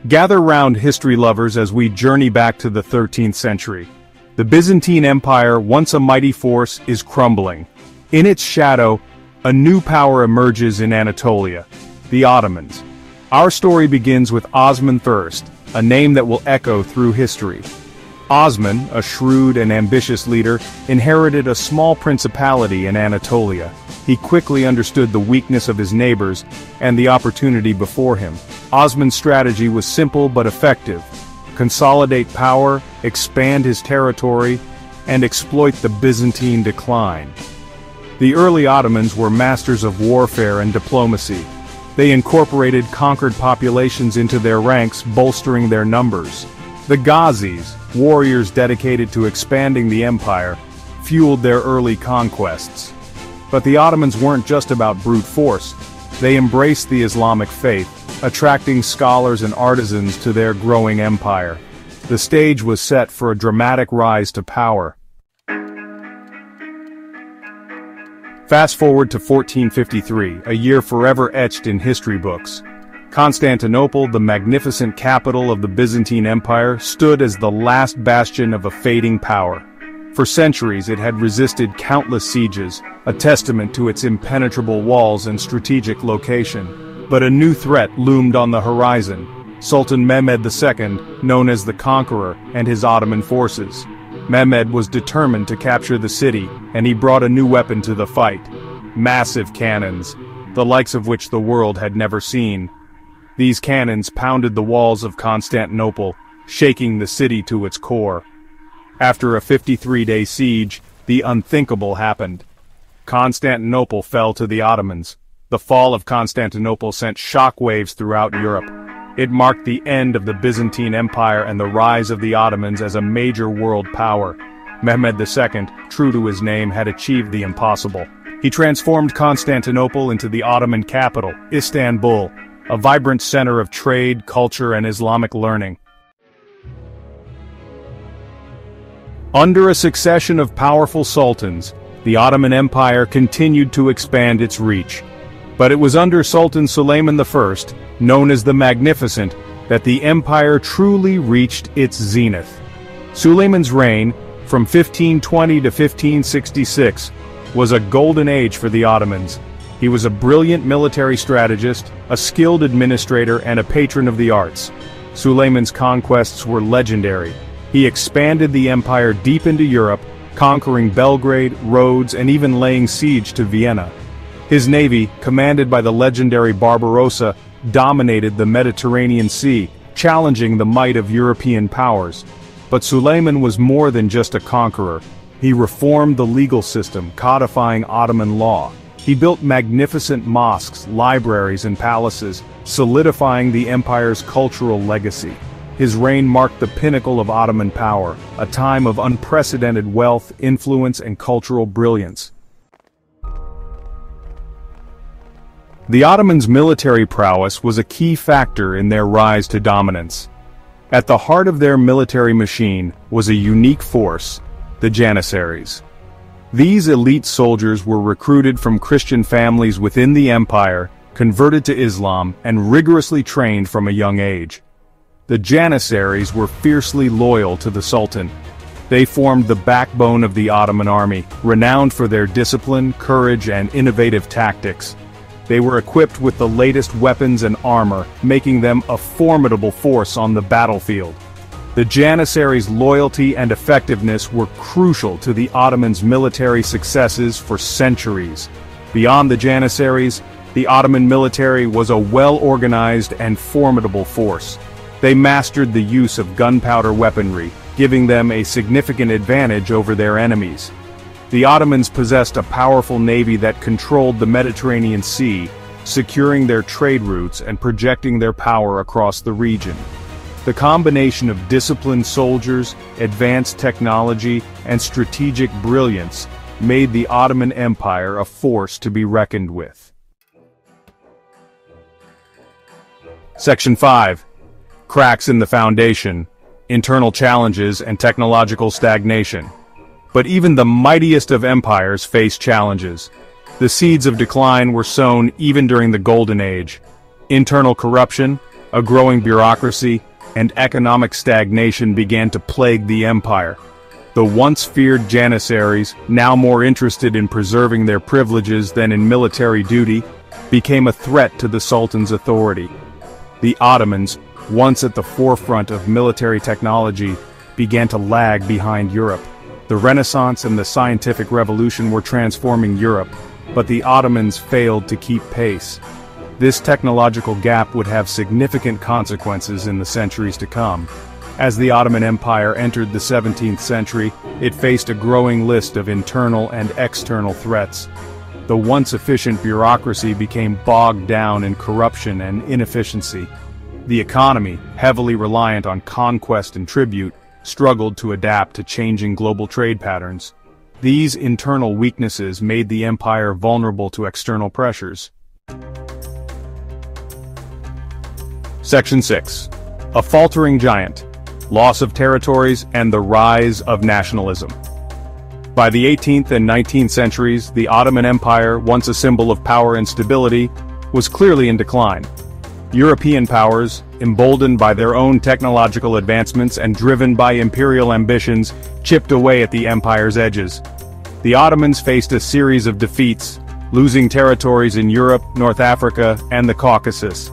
Gather round, history lovers, as we journey back to the 13th century. The Byzantine Empire, once a mighty force, is crumbling. In its shadow, a new power emerges in Anatolia: the Ottomans. Our story begins with Osman I, a name that will echo through history. Osman, a shrewd and ambitious leader, inherited a small principality in Anatolia. He quickly understood the weakness of his neighbors and the opportunity before him. Osman's strategy was simple but effective: consolidate power, expand his territory, and exploit the Byzantine decline. The early Ottomans were masters of warfare and diplomacy. They incorporated conquered populations into their ranks, bolstering their numbers. The Ghazis, warriors dedicated to expanding the empire, fueled their early conquests. But the Ottomans weren't just about brute force. They embraced the Islamic faith, attracting scholars and artisans to their growing empire. The stage was set for a dramatic rise to power. Fast forward to 1453, a year forever etched in history books. Constantinople, the magnificent capital of the Byzantine Empire, stood as the last bastion of a fading power. For centuries it had resisted countless sieges, a testament to its impenetrable walls and strategic location. But a new threat loomed on the horizon: Sultan Mehmed II, known as the Conqueror, and his Ottoman forces. Mehmed was determined to capture the city, and he brought a new weapon to the fight: massive cannons, the likes of which the world had never seen. These cannons pounded the walls of Constantinople, shaking the city to its core. After a 53-day siege, the unthinkable happened. Constantinople fell to the Ottomans. The fall of Constantinople sent shockwaves throughout Europe. It marked the end of the Byzantine Empire and the rise of the Ottomans as a major world power. Mehmed II, true to his name, had achieved the impossible. He transformed Constantinople into the Ottoman capital, Istanbul, a vibrant center of trade, culture, and Islamic learning. Under a succession of powerful sultans, the Ottoman Empire continued to expand its reach. But it was under Sultan Suleiman I, known as the Magnificent, that the empire truly reached its zenith. Suleiman's reign, from 1520 to 1566, was a golden age for the Ottomans. He was a brilliant military strategist, a skilled administrator, and a patron of the arts. Suleiman's conquests were legendary. He expanded the empire deep into Europe, conquering Belgrade, Rhodes, and even laying siege to Vienna. His navy, commanded by the legendary Barbarossa, dominated the Mediterranean Sea, challenging the might of European powers. But Suleiman was more than just a conqueror. He reformed the legal system, codifying Ottoman law. He built magnificent mosques, libraries, and palaces, solidifying the empire's cultural legacy. His reign marked the pinnacle of Ottoman power, a time of unprecedented wealth, influence, and cultural brilliance. The Ottomans' military prowess was a key factor in their rise to dominance. At the heart of their military machine was a unique force: the Janissaries. These elite soldiers were recruited from Christian families within the empire, converted to Islam, and rigorously trained from a young age. The Janissaries were fiercely loyal to the Sultan. They formed the backbone of the Ottoman army, renowned for their discipline, courage, and innovative tactics. They were equipped with the latest weapons and armor, making them a formidable force on the battlefield. The Janissaries' loyalty and effectiveness were crucial to the Ottomans' military successes for centuries. Beyond the Janissaries, the Ottoman military was a well-organized and formidable force. They mastered the use of gunpowder weaponry, giving them a significant advantage over their enemies. The Ottomans possessed a powerful navy that controlled the Mediterranean Sea, securing their trade routes and projecting their power across the region. The combination of disciplined soldiers, advanced technology, and strategic brilliance made the Ottoman Empire a force to be reckoned with. Section 5. Cracks in the foundation, internal challenges, and technological stagnation. But even the mightiest of empires faced challenges. The seeds of decline were sown even during the Golden Age. Internal corruption, A growing bureaucracy and economic stagnation began to plague the empire. The once feared Janissaries, now more interested in preserving their privileges than in military duty, became a threat to the Sultan's authority. The Ottomans, once at the forefront of military technology, began to lag behind Europe. The Renaissance and the scientific revolution were transforming Europe, but the Ottomans failed to keep pace. This technological gap would have significant consequences in the centuries to come. As the Ottoman Empire entered the 17th century, it faced a growing list of internal and external threats. The once efficient bureaucracy became bogged down in corruption and inefficiency. The economy, heavily reliant on conquest and tribute, struggled to adapt to changing global trade patterns. These internal weaknesses made the empire vulnerable to external pressures. Section 6. A faltering giant, loss of territories, and the rise of nationalism. By the 18th and 19th centuries, the Ottoman Empire, once a symbol of power and stability, was clearly in decline. European powers, emboldened by their own technological advancements and driven by imperial ambitions, chipped away at the empire's edges. The Ottomans faced a series of defeats, losing territories in Europe, North Africa, and the Caucasus.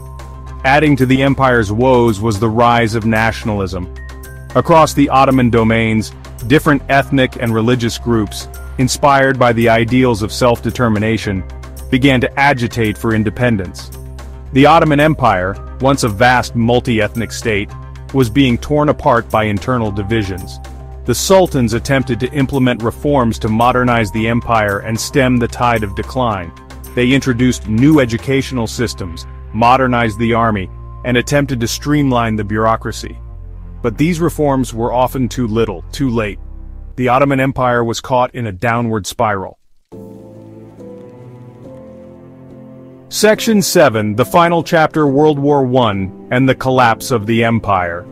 Adding to the empire's woes was the rise of nationalism. Across the Ottoman domains, different ethnic and religious groups, inspired by the ideals of self-determination, began to agitate for independence. The Ottoman Empire, once a vast multi-ethnic state, was being torn apart by internal divisions. The sultans attempted to implement reforms to modernize the empire and stem the tide of decline. They introduced new educational systems, modernized the army, and attempted to streamline the bureaucracy. But these reforms were often too little, too late. The Ottoman Empire was caught in a downward spiral. Section 7, the final chapter, World War I, and the collapse of the empire.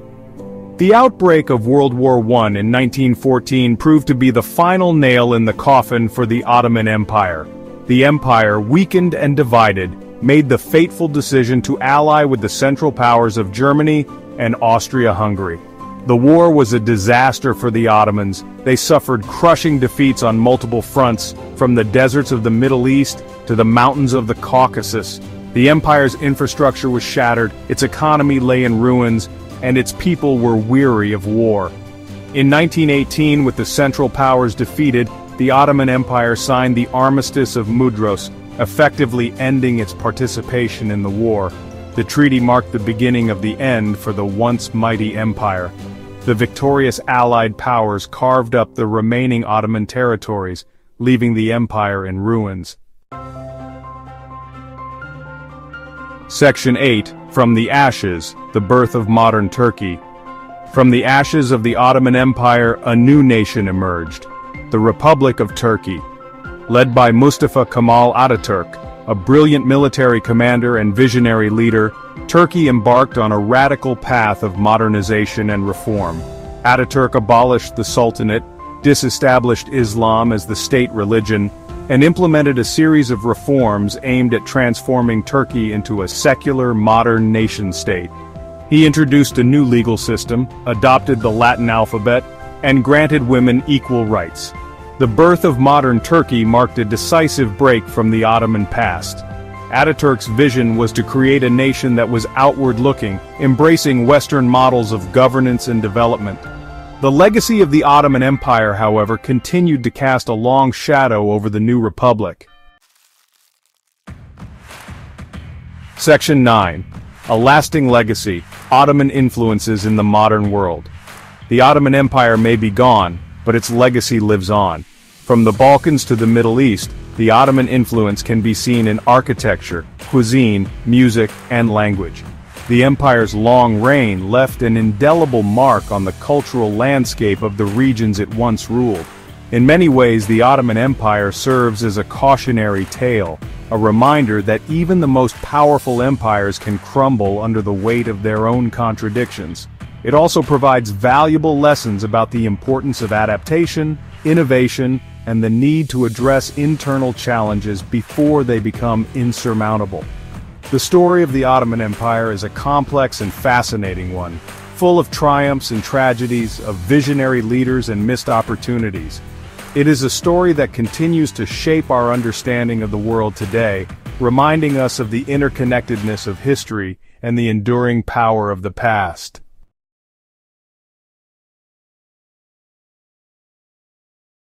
The outbreak of World War I in 1914 proved to be the final nail in the coffin for the Ottoman Empire. The empire, weakened and divided, made the fateful decision to ally with the Central Powers of Germany and Austria-Hungary. The war was a disaster for the Ottomans. They suffered crushing defeats on multiple fronts, from the deserts of the Middle East to the mountains of the Caucasus. The empire's infrastructure was shattered, its economy lay in ruins, and its people were weary of war. In 1918, with the Central Powers defeated, the Ottoman Empire signed the Armistice of Mudros, effectively ending its participation in the war. The treaty marked the beginning of the end for the once mighty empire. The victorious Allied powers carved up the remaining Ottoman territories, leaving the empire in ruins. Section 8, From the Ashes, the Birth of Modern Turkey. From the ashes of the Ottoman Empire, a new nation emerged, the Republic of Turkey. Led by Mustafa Kemal Ataturk, a brilliant military commander and visionary leader, Turkey embarked on a radical path of modernization and reform. Ataturk abolished the Sultanate, disestablished Islam as the state religion, and implemented a series of reforms aimed at transforming Turkey into a secular, modern nation-state. He introduced a new legal system, adopted the Latin alphabet, and granted women equal rights. The birth of modern Turkey marked a decisive break from the Ottoman past. Ataturk's vision was to create a nation that was outward-looking, embracing Western models of governance and development. The legacy of the Ottoman Empire, however, continued to cast a long shadow over the new republic. Section 9. A lasting legacy, Ottoman influences in the modern world. The Ottoman Empire may be gone, but its legacy lives on. From the Balkans to the Middle East, the Ottoman influence can be seen in architecture, cuisine, music, and language. The empire's long reign left an indelible mark on the cultural landscape of the regions it once ruled. In many ways, the Ottoman Empire serves as a cautionary tale, a reminder that even the most powerful empires can crumble under the weight of their own contradictions. It also provides valuable lessons about the importance of adaptation, innovation, and the need to address internal challenges before they become insurmountable. The story of the Ottoman Empire is a complex and fascinating one, full of triumphs and tragedies, of visionary leaders and missed opportunities. It is a story that continues to shape our understanding of the world today, reminding us of the interconnectedness of history and the enduring power of the past.